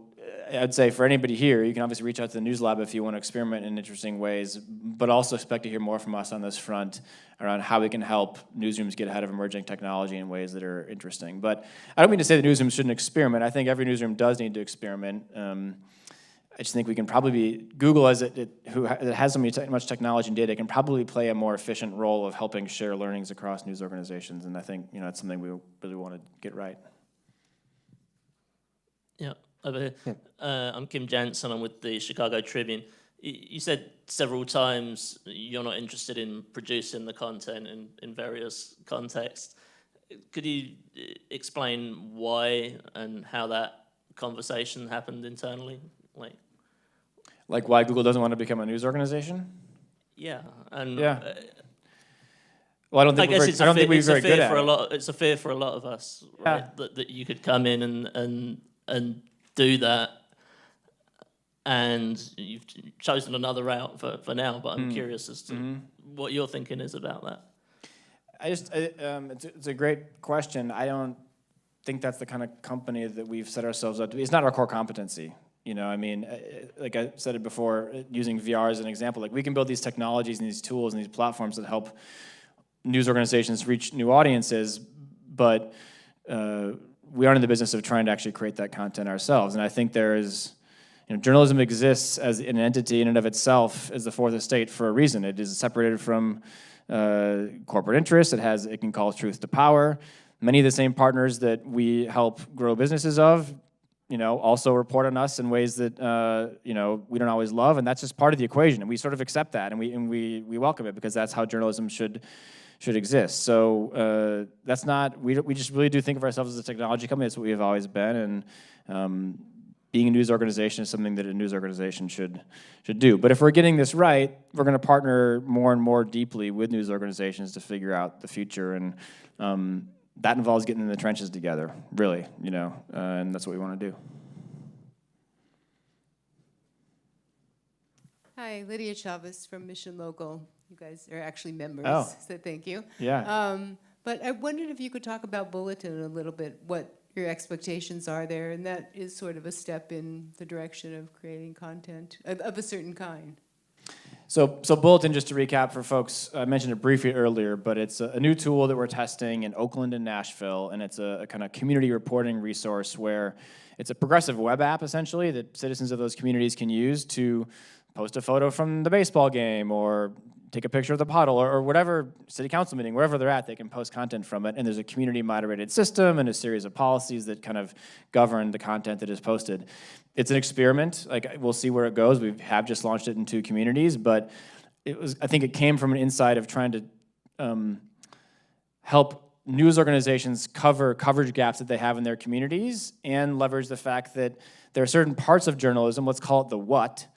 I'd say for anybody here, you can obviously reach out to the News Lab if you want to experiment in interesting ways, but also expect to hear more from us on this front around how we can help newsrooms get ahead of emerging technology in ways that are interesting. But I don't mean to say that newsrooms shouldn't experiment. I think every newsroom does need to experiment. I just think we can probably Google, as it has so much technology and data, can probably play a more efficient role of helping share learnings across news organizations, and I think it's something we really want to get right. Yeah. Over here. I'm Kim Jansen. I'm with the Chicago Tribune. You said several times you're not interested in producing the content in various contexts. Could you explain why and how that conversation happened internally? Like why Google doesn't want to become a news organization? Yeah. And yeah. Well, I don't think we're very good at it. It's a fear for a lot of us, right? Yeah. That you could come in and do that, and you've chosen another route for now, but I'm curious as to what your thinking is about that. It's a great question. I don't think that's the kind of company that we've set ourselves up to be. It's not our core competency. Like I said it before, using VR as an example, like we can build these technologies and these tools and these platforms that help news organizations reach new audiences, but we aren't in the business of trying to actually create that content ourselves. And I think there is, journalism exists as an entity in and of itself as the fourth estate for a reason. It is separated from corporate interests. It can call truth to power. Many of the same partners that we help grow businesses of, also report on us in ways that, we don't always love. And that's just part of the equation. And we sort of accept that, and we welcome it, because that's how journalism should exist. So that's not, we just really do think of ourselves as a technology company. That's what we have always been, and being a news organization is something that a news organization should do. But if we're getting this right, we're going to partner more and more deeply with news organizations to figure out the future, and that involves getting in the trenches together, really, and that's what we want to do. Hi, Lydia Chavez from Mission Local. You guys are actually members, so thank you. Yeah. But I wondered if you could talk about Bulletin a little bit, what your expectations are there, and that is sort of a step in the direction of creating content of a certain kind. So Bulletin, just to recap for folks, I mentioned it briefly earlier, but it's a new tool that we're testing in Oakland and Nashville, and it's a kind of community reporting resource where it's a progressive web app, essentially, that citizens of those communities can use to post a photo from the baseball game or take a picture of the puddle or whatever city council meeting, wherever they're at, they can post content from it. And there's a community moderated system and a series of policies that kind of govern the content that is posted. It's an experiment. Like, we'll see where it goes. We have just launched it in 2 communities, but I think it came from an insight of trying to help news organizations coverage gaps that they have in their communities and leverage the fact that there are certain parts of journalism, let's call it the what,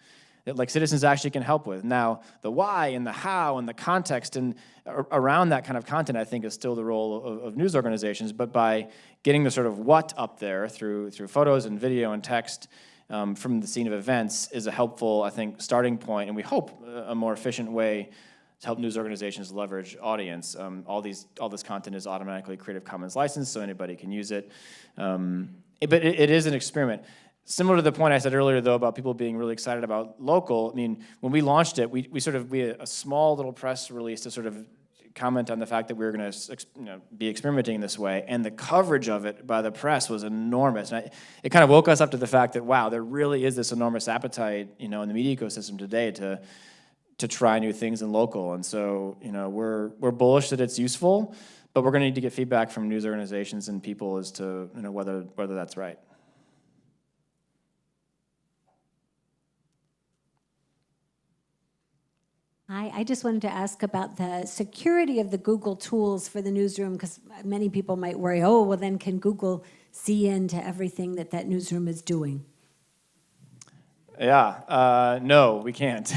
that like citizens actually can help with. Now, the why and the how and the context and around that kind of content, I think, is still the role of news organizations. But by getting the sort of what up there through photos and video and text from the scene of events is a helpful, I think, starting point, and we hope a more efficient way to help news organizations leverage audience. All this content is automatically Creative Commons licensed, so anybody can use it. But it is an experiment. Similar to the point I said earlier, though, about people being really excited about local, I mean, when we launched it, we had a small little press release to sort of comment on the fact that we were going to be experimenting in this way, and the coverage of it by the press was enormous. And it kind of woke us up to the fact that, wow, there really is this enormous appetite, in the media ecosystem today to try new things in local. And so, we're bullish that it's useful, but we're going to need to get feedback from news organizations and people as to whether that's right. I just wanted to ask about the security of the Google tools for the newsroom, because many people might worry, oh, well, then can Google see into everything that newsroom is doing? Yeah, no, we can't.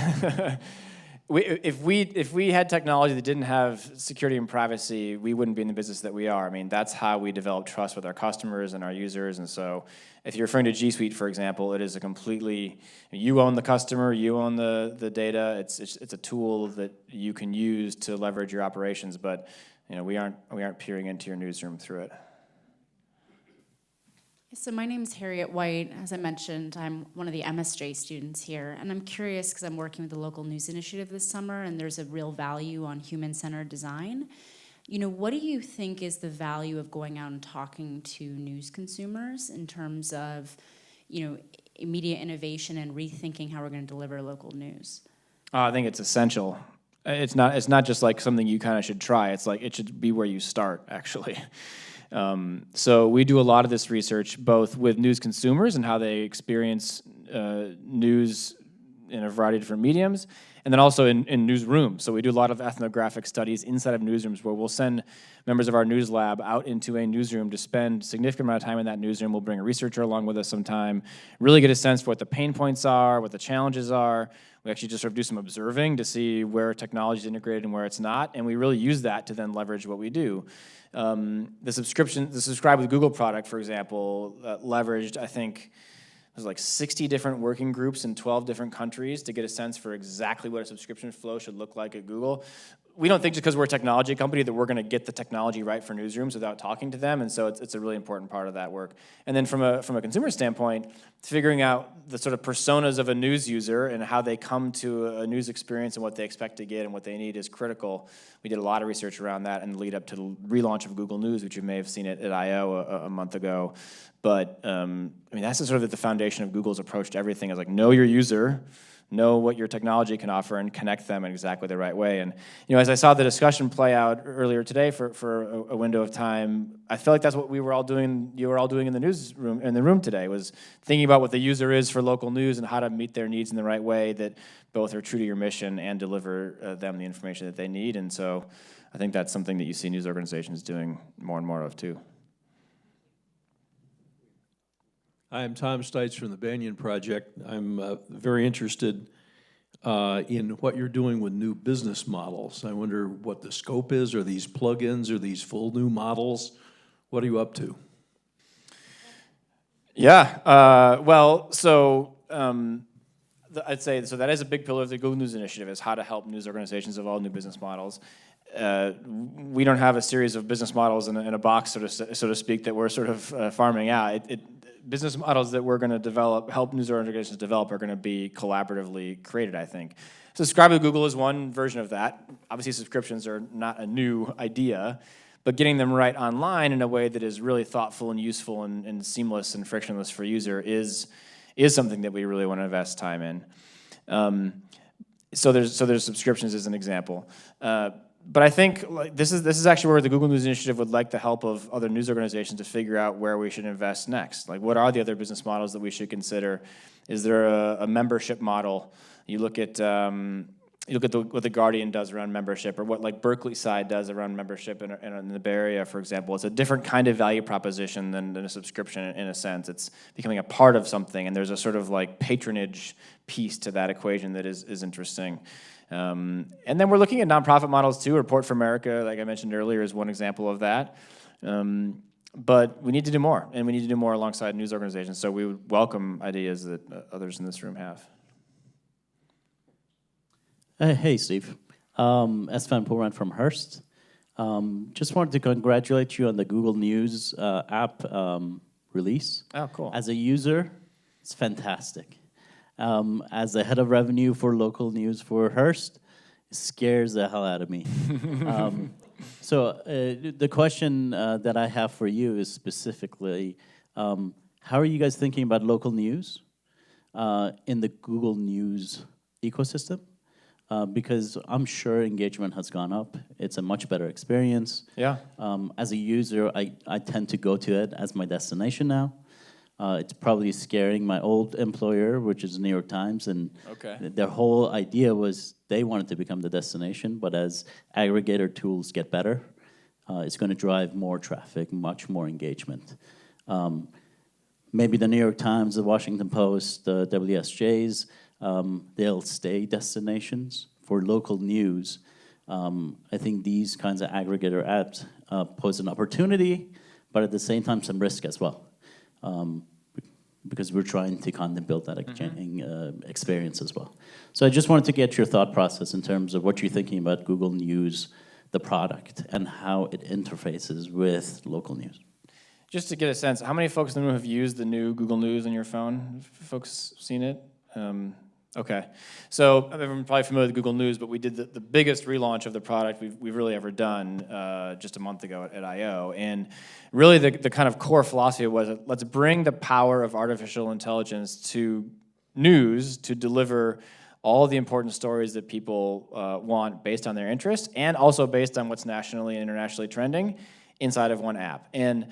If we had technology that didn't have security and privacy, we wouldn't be in the business that we are. I mean, that's how we develop trust with our customers and our users. And so if you're referring to G Suite, for example, it is a completely, you own the customer, you own the data. It's a tool that you can use to leverage your operations, but we aren't peering into your newsroom through it. So my name is Harriet White. As I mentioned, I'm one of the MSJ students here, and I'm curious because I'm working with the local news initiative this summer, and there's a real value on human-centered design. What do you think is the value of going out and talking to news consumers in terms of, media innovation and rethinking how we're going to deliver local news? I think it's essential. It's not just like something you kind of should try. It's like it should be where you start, actually. So we do a lot of this research, both with news consumers and how they experience news in a variety of different mediums, and then also in newsrooms. So we do a lot of ethnographic studies inside of newsrooms where we'll send members of our news lab out into a newsroom to spend a significant amount of time in that newsroom. We'll bring a researcher along with us sometime, really get a sense for what the pain points are, what the challenges are. We actually just sort of do some observing to see where technology is integrated and where it's not, and we really use that to then leverage what we do. The Subscribe with Google product, for example, leveraged, I think, there's like 60 different working groups in 12 different countries to get a sense for exactly what a subscription flow should look like at Google. We don't think just because we're a technology company that we're going to get the technology right for newsrooms without talking to them, and so it's a really important part of that work. And then from a consumer standpoint, figuring out the sort of personas of a news user and how they come to a news experience and what they expect to get and what they need is critical. We did a lot of research around that and lead up to the relaunch of Google News, which you may have seen at I/O a month ago. But that's sort of the foundation of Google's approach to everything is like know your user, know what your technology can offer, and connect them in exactly the right way. And as I saw the discussion play out earlier today for a window of time, I feel like that's what you were all doing in the newsroom, in the room today, was thinking about what the user is for local news and how to meet their needs in the right way that both are true to your mission and deliver them the information that they need. And so I think that's something that you see news organizations doing more and more of too. Hi, I'm Tom Stites from the Banyan Project. I'm very interested in what you're doing with new business models. I wonder what the scope is. Are these plugins? Are these full new models? What are you up to? Yeah, I'd say so that is a big pillar of the Google News Initiative, is how to help news organizations evolve new business models. We don't have a series of business models in a box, so to speak, that we're sort of farming out. Business models that we're going to help news organizations develop, are going to be collaboratively created, I think. subscribe to Google is one version of that. Obviously, subscriptions are not a new idea, but getting them right online in a way that is really thoughtful and useful and seamless and frictionless for user is something that we really want to invest time in. So there's subscriptions as an example. But I think this is actually where the Google News Initiative would like the help of other news organizations to figure out where we should invest next. Like, what are the other business models that we should consider? Is there a membership model? You look at what the Guardian does around membership, or what like Berkeley side does around membership in the Bay Area, for example. It's a different kind of value proposition than a subscription in a sense. It's becoming a part of something, and there's a sort of like patronage piece to that equation that is interesting. And then we're looking at nonprofit models too. Report for America, like I mentioned earlier, is one example of that. But we need to do more, and we need to do more alongside news organizations. So we would welcome ideas that others in this room have. Hey, Steve. Esfan Poran from Hearst. Just wanted to congratulate you on the Google News app release. Oh, cool. As a user, it's fantastic. As the head of revenue for local news for Hearst, it scares the hell out of me. So the question that I have for you is specifically, how are you guys thinking about local news in the Google News ecosystem? Because I'm sure engagement has gone up. It's a much better experience. Yeah. As a user, I tend to go to it as my destination now. It's probably scaring my old employer, which is New York Times, and their whole idea was they wanted to become the destination, but as aggregator tools get better, it's going to drive more traffic, much more engagement. Maybe the New York Times, the Washington Post, the WSJs, they'll stay destinations. For local news, I think these kinds of aggregator apps pose an opportunity, but at the same time some risk as well. Because we're trying to kind of build that experience as well. So I just wanted to get your thought process in terms of what you're thinking about Google News, the product, and how it interfaces with local news. Just to get a sense, how many folks in the room have used the new Google News on your phone? Have folks seen it? Okay, so everyone's probably familiar with Google News, but we did the biggest relaunch of the product we've really ever done just a month ago at I.O. And really the kind of core philosophy was, let's bring the power of artificial intelligence to news to deliver all the important stories that people want based on their interest, and also based on what's nationally and internationally trending inside of one app. And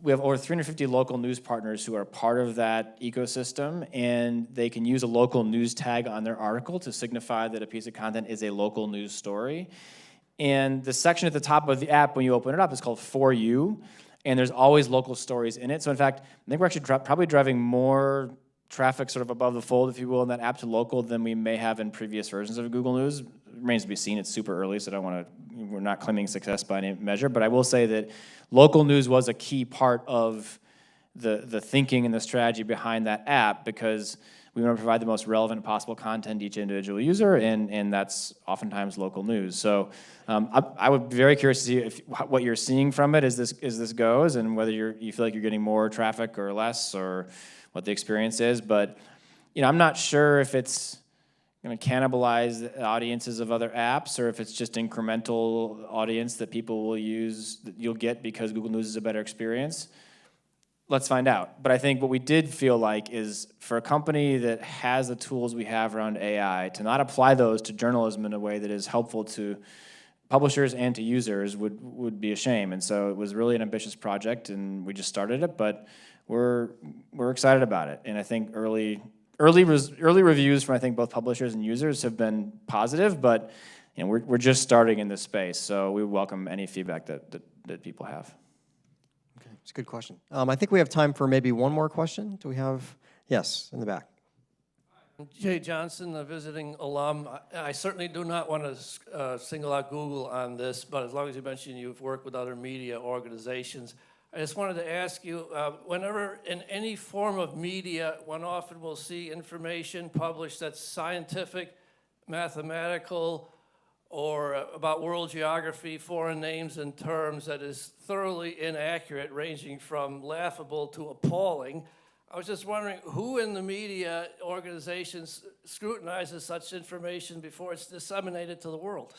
we have over 350 local news partners who are part of that ecosystem, and they can use a local news tag on their article to signify that a piece of content is a local news story. And the section at the top of the app, when you open it up, is called For You, and there's always local stories in it. So in fact, I think we're actually probably driving more traffic sort of above the fold, if you will, in that app to local than we may have in previous versions of Google News. It remains to be seen. It's super early, so we're not claiming success by any measure, but I will say that local news was a key part of the thinking and the strategy behind that app, because we want to provide the most relevant possible content to each individual user, and that's oftentimes local news. So I would be very curious to see what you're seeing from it as this goes, and whether you feel like you're getting more traffic or less, or what the experience is. But I'm not sure if it's going to cannibalize the audiences of other apps, or if it's just incremental audience that people will use, that you'll get because Google News is a better experience. Let's find out. But I think what we did feel like is, for a company that has the tools we have around AI, to not apply those to journalism in a way that is helpful to publishers and to users would be a shame. And so it was really an ambitious project, and we just started it, but we're excited about it. And I think early reviews from, I think, both publishers and users have been positive, but we're just starting in this space, so we welcome any feedback that people have. Okay, it's a good question. I think we have time for maybe one more question. Do we have? Yes, in the back. Jay Johnson, a visiting alum. I certainly do not want to single out Google on this, but as long as you mentioned you've worked with other media organizations, I just wanted to ask you, whenever in any form of media, one often will see information published that's scientific, mathematical, or about world geography, foreign names and terms that is thoroughly inaccurate, ranging from laughable to appalling. I was just wondering who in the media organizations scrutinizes such information before it's disseminated to the world?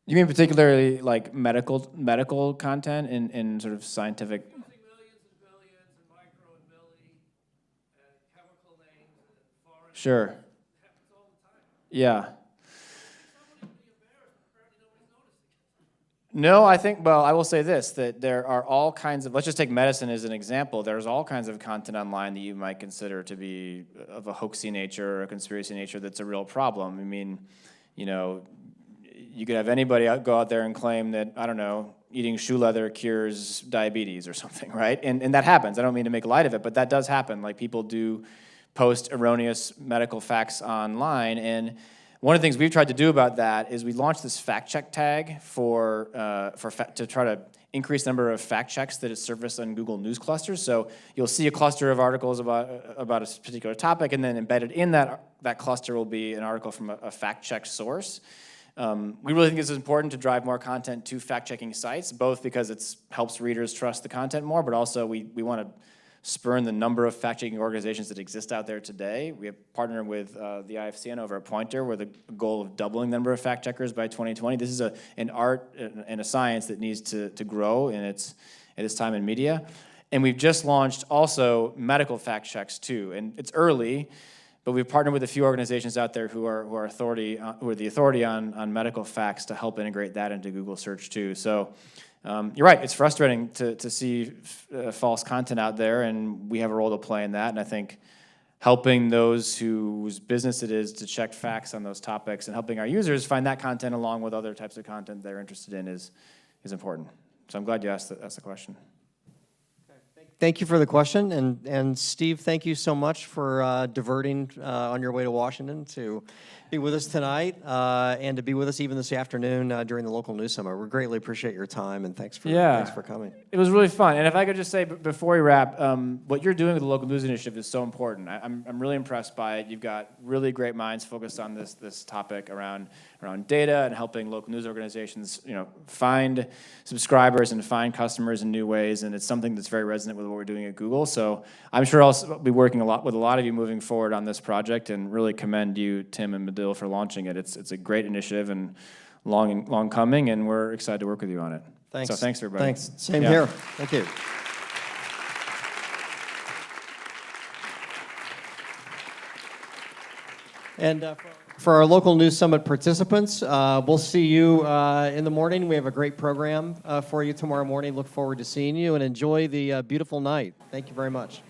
You mean particularly like medical content in sort of scientific? Using millions and billions and micro and milli and chemical names and foreign. Sure. It happens all the time. Yeah. Somebody would be embarrassed, but apparently nobody's noticing. No, I think, well, I will say this, that there are all kinds of, let's just take medicine as an example. There's all kinds of content online that you might consider to be of a hoaxy nature or a conspiracy nature that's a real problem. I mean, you know, you could have anybody go out there and claim that, I don't know, eating shoe leather cures diabetes or something, right? And that happens. I don't mean to make light of it, but that does happen. Like, people do post erroneous medical facts online, and one of the things we've tried to do about that is we launched this fact check tag to try to increase the number of fact checks that is surfaced on Google News clusters. So you'll see a cluster of articles about a particular topic, and then embedded in that cluster will be an article from a fact check source. We really think this is important to drive more content to fact-checking sites, both because it helps readers trust the content more, but also we want to spurn the number of fact-checking organizations that exist out there today. We have partnered with the IFCN over at Pointer with a goal of doubling the number of fact-checkers by 2020. This is an art and a science that needs to grow in its time in media. And we've just launched also medical fact checks too, and it's early, but we've partnered with a few organizations out there who are the authority on medical facts to help integrate that into Google search too. So you're right, it's frustrating to see false content out there, and we have a role to play in that. And I think helping those whose business it is to check facts on those topics and helping our users find that content along with other types of content they're interested in is important. So I'm glad you asked the question. Thank you for the question, and Steve, thank you so much for diverting on your way to Washington to be with us tonight and to be with us even this afternoon during the local news summit. We greatly appreciate your time, and thanks for coming. It was really fun. And if I could just say before we wrap, what you're doing with the local news initiative is so important. I'm really impressed by it. You've got really great minds focused on this topic around data and helping local news organizations, find subscribers and find customers in new ways. And it's something that's very resonant with what we're doing at Google. So I'm sure I'll be working with a lot of you moving forward on this project, and really commend you, Tim and Medill, for launching it. It's a great initiative and long coming, and we're excited to work with you on it. Thanks. So thanks, everybody. Thanks. Same here. Thank you. And for our local news summit participants, we'll see you in the morning. We have a great program for you tomorrow morning. Look forward to seeing you, and enjoy the beautiful night. Thank you very much.